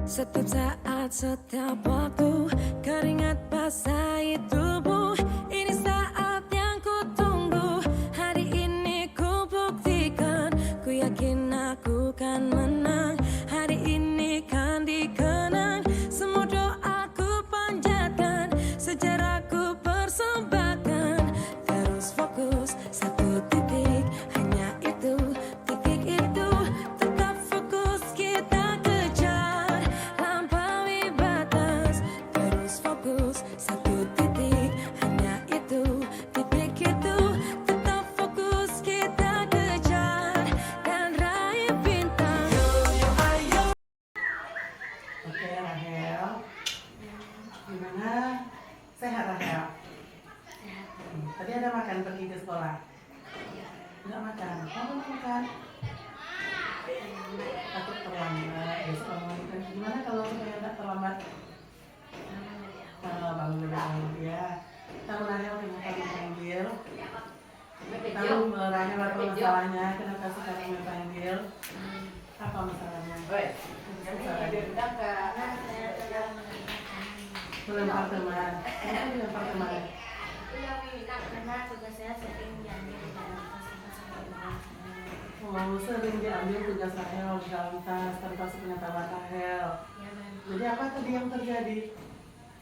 Setiap saat, setiap waktu, keringat basahi tubuh. Ini saat yang ku tunggu. Hari ini ku buktikan. Ku yakin aku kan menang. Hari ini kan dikenang. Semua doaku panjatkan, sejarahku persembahkan. Terus fokus, satu titik, hanya itu, titik itu. Tetap fokus, kita kejar, lampaui batas. Terus fokus, satu titik, hanya itu, titik itu. Tetap fokus, kita kejar, dan raih bintang. Oke, Rahel. Gimana? Sehat, Rahel? Tadi ada makan pergi ke sekolah? Enggak makan. Kamu nggak makan? Takut terlambat. Besok kamu makan. Gimana kalau supaya nggak terlambat? Bangun lebih awal ya. Tahu Rahel kenapa dipanggil? Tahu Rahel apa masalahnya? Kenapa sekarang dipanggil? Apa masalahnya? Melempar teman. Kenapa dilempar teman? Karena tugas saya sering diambil di dalam kelas tanpa sepengetahuan. Oh, sering diambil tugas Rahel di dalam tas tanpa sepengetahuan Rahel. Ya, dan Jadi apa tadi yang terjadi?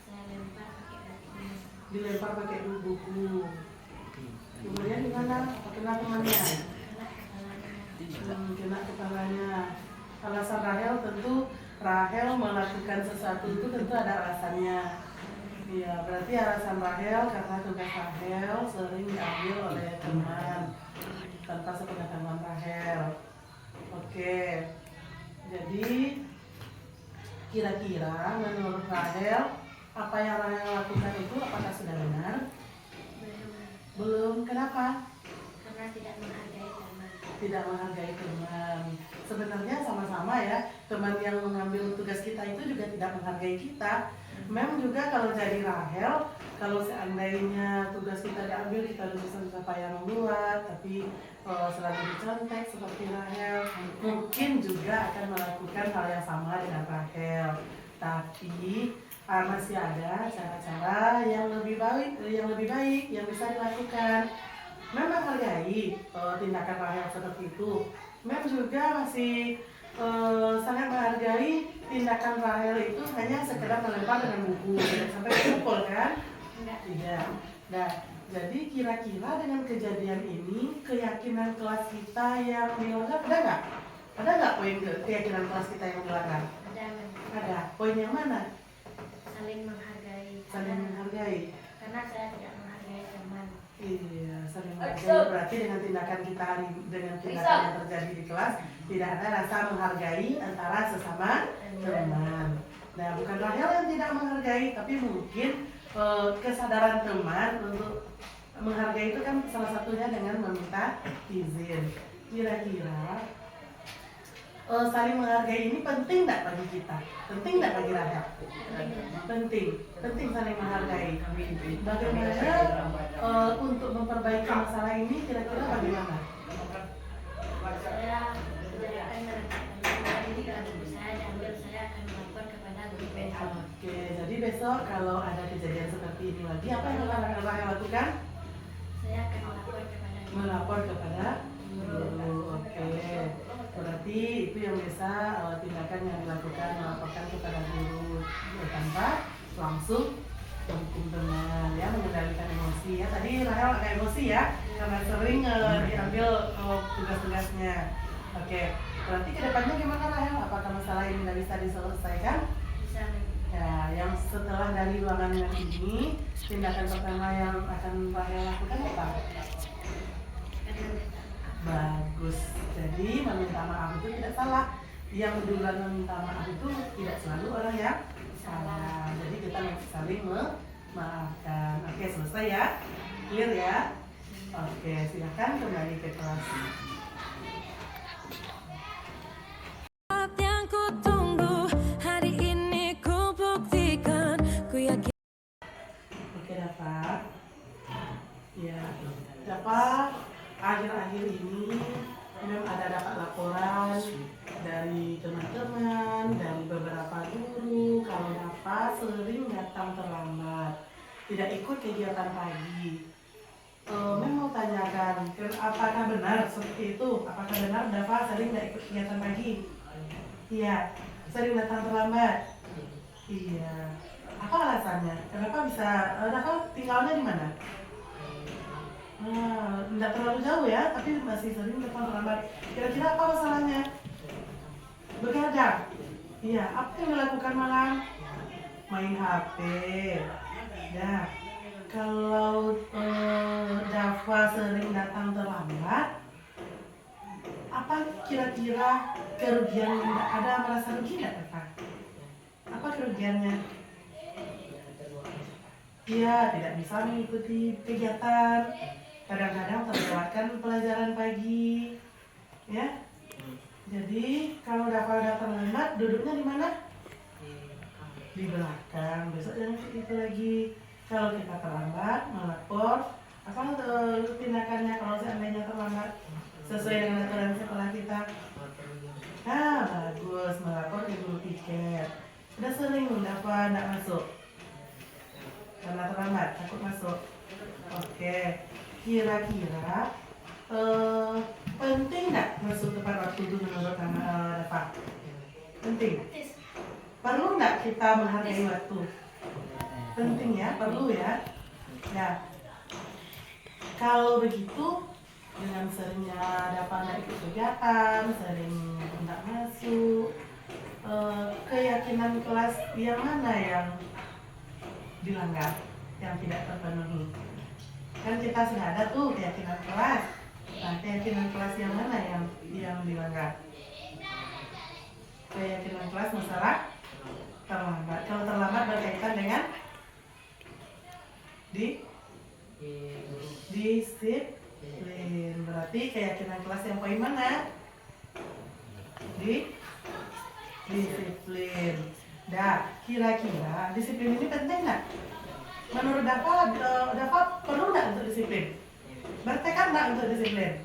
saya lempar pakai buku. Dilempar pakai buku. Kemudian gimana? Kena temannya? Kena kepalanya. Alasan Rahel tentu Rahel melakukan sesuatu itu tentu ada alasannya. Iya, berarti alasan Rahel karena tugas Rahel sering diambil oleh teman tanpa sepengetahuan Rahel. Oke, jadi kira-kira menurut Rahel apa yang Rahel lakukan itu apakah sudah benar? Belum. Kenapa? Karena tidak menghargai teman. Tidak menghargai teman. Sebenarnya sama-sama ya, teman yang mengambil tugas kita itu juga tidak menghargai kita. Memang juga kalau jadi Rahel, kalau seandainya tugas kita diambil, kita bisa payah membuat, tapi selalu dicontek seperti Rahel, mungkin juga akan melakukan hal yang sama dengan Rahel. Tapi masih ada cara-cara yang lebih baik yang bisa dilakukan. Memang menghargai tindakan Rahel seperti itu. Mem juga masih sangat menghargai tindakan Rahel itu hanya sekedar melempar dengan buku, tidak sampai pukul kan? Tidak. Nah, jadi kira-kira dengan kejadian ini keyakinan kelas kita yang dilanggar ada nggak? Ada nggak poin keyakinan kelas kita yang dilanggar? Ada. Poin yang mana? Saling menghargai. Saling menghargai. Karena saya tidak menghargai teman. Iya, saling menghargai berarti dengan tindakan kita dengan tindakan yang terjadi di kelas tidak ada rasa menghargai antara sesama teman. Nah, bukan Rahel yang tidak menghargai, tapi mungkin kesadaran teman untuk menghargai itu kan salah satunya dengan meminta izin. Kira-kira saling menghargai ini penting nggak bagi kita? Penting nggak bagi Rahel? Penting saling menghargai. Bagaimana untuk memperbaiki masalah ini? Kira-kira bagaimana? Saya akan merekatkan diri kalau buku saya diambil, saya akan melapor kepada guru besok. Oke, jadi besok kalau ada kejadian seperti ini lagi, apa yang akan Rahel lakukan? Saya akan Melapor kepada guru. Oke, berarti itu yang bisa tindakan yang dilakukan, melaporkan kepada guru tanpa langsung menghukum teman, ya, mengendalikan emosi ya. Tadi Rahel agak emosi ya karena sering diambil tugas-tugasnya. Oke, berarti kedepannya gimana Rahel? Apakah masalah ini tidak bisa diselesaikan? bisa Ya, yang setelah dari ruangan yang ini, tindakan pertama yang akan Rahel lakukan apa? Bagus. Jadi meminta maaf itu tidak salah. Yang duluan meminta maaf itu tidak selalu orang yang salah. Jadi kita saling memaafkan. Oke, selesai ya? Clear ya? Oke, silakan kembali ke kelas. Saat yang ku tunggu, hari ini ku buktikan. Ku yakin. Oke, dapat. Ya, dapat. Akhir-akhir ini Mem ada dapat laporan dari teman-teman, dari beberapa guru kalau Dava sering datang terlambat, tidak ikut kegiatan pagi. Mem mau tanyakan, apakah benar seperti itu? Apakah benar Dava sering tidak ikut kegiatan pagi? Iya, sering datang terlambat. Iya. Apa alasannya? Kenapa bisa? Dava tinggalnya di mana? Tidak terlalu jauh ya, tapi masih sering datang terlambat. Kira-kira apa masalahnya? Begadang. Iya. Apa yang dilakukan malam? Main HP. Ya. Kalau Dava sering datang terlambat, apa kira-kira kerugian yang ada, merasa rugi nggak Dava? Apa kerugiannya? Iya, tidak bisa mengikuti kegiatan. Kadang-kadang terlewatkan pelajaran pagi, ya. Jadi kalau Dava datang lambat, duduknya di mana? Di belakang. Besok jangan itu lagi. Kalau kita terlambat, melapor, apa tindakannya kalau seandainya terlambat sesuai dengan aturan sekolah kita? Bagus, melapor ke guru piket. Sudah sering Dava tidak masuk karena terlambat, takut masuk. Oke, kira-kira penting nggak masuk tepat waktu itu menurut Dava? Penting. Perlu nggak kita menghargai waktu? Penting ya, perlu ya. Ya, kalau begitu dengan seringnya Dava nggak ikut kegiatan, sering nggak masuk, keyakinan kelas yang mana yang dilanggar, yang tidak terpenuhi? Kan kita sudah ada tuh keyakinan kelas. Nah, keyakinan kelas yang mana yang dilanggar? Keyakinan kelas masalah terlambat. Kalau terlambat berkaitan dengan disiplin. Berarti keyakinan kelas yang poin mana? Disiplin. Kira-kira disiplin ini penting nggak? Menurut Dava perlu nggak untuk disiplin? Bertekad nggak untuk disiplin?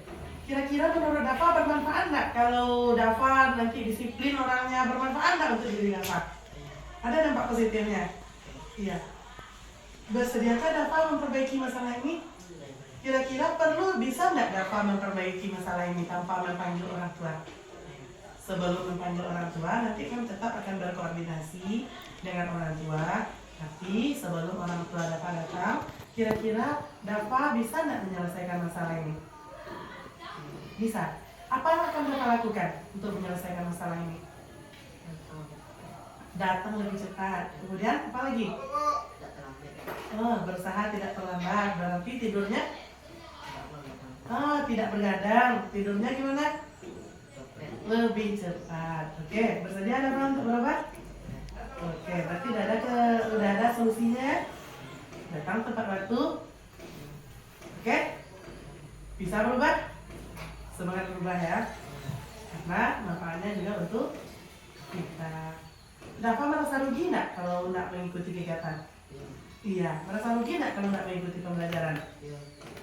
Kira-kira menurut Dava bermanfaat nggak kalau Dava nanti disiplin orangnya, bermanfaat nggak untuk diri Dava? Ada dampak positifnya? Iya. Bersediakah Dava memperbaiki masalah ini? Kira-kira bisa nggak Dava memperbaiki masalah ini tanpa memanggil orang tua? Sebelum memanggil orang tua, nanti kan tetap akan berkoordinasi dengan orang tua. Tapi sebelum orang tua Dava datang, kira-kira Dava bisa nggak menyelesaikan masalah ini? Bisa. Apa yang akan Dava lakukan untuk menyelesaikan masalah ini? Datang lebih cepat. Kemudian apa lagi? Berusaha tidak terlambat. Berarti tidurnya tidak bergadang. Tidurnya gimana? Lebih cepat. Oke, bersedia Dava untuk berobat? Oke, berarti udah ada solusinya. Datang tepat waktu. Oke? Bisa berubah? Semangat berubah ya. Karena manfaatnya juga untuk kita. Dava merasa rugi nggak kalau nggak mengikuti kegiatan? Iya, merasa rugi nggak kalau nggak mengikuti pembelajaran?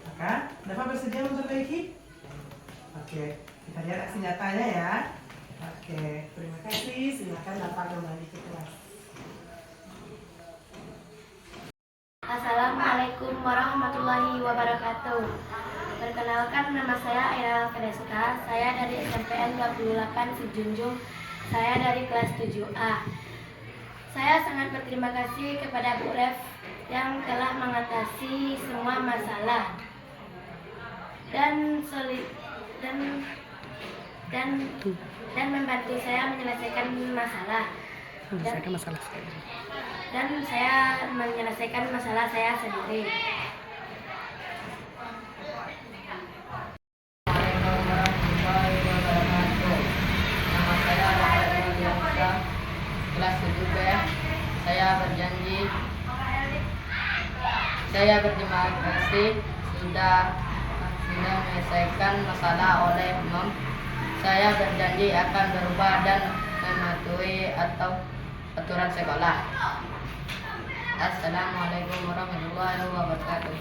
Maka Dava bersedia memperbaiki? Oke, kita lihat aksi nyatanya ya. Oke, terima kasih. Silakan Dava kembali ke kelas. Assalamualaikum warahmatullahi wabarakatuh. Perkenalkan, nama saya Aira Fedeska. Saya dari SMPN 28 Sejunjung. Saya dari kelas 7A. Saya sangat berterima kasih kepada Bu Ref yang telah mengatasi semua masalah dan membantu saya menyelesaikan masalah. Dan saya menyelesaikan masalah saya sendiri. Kelas 7B, saya berterima kasih sudah menyelesaikan masalah oleh Mom. Saya berjanji akan berubah dan mematuhi aturan sekolah. Assalamualaikum warahmatullahi wabarakatuh.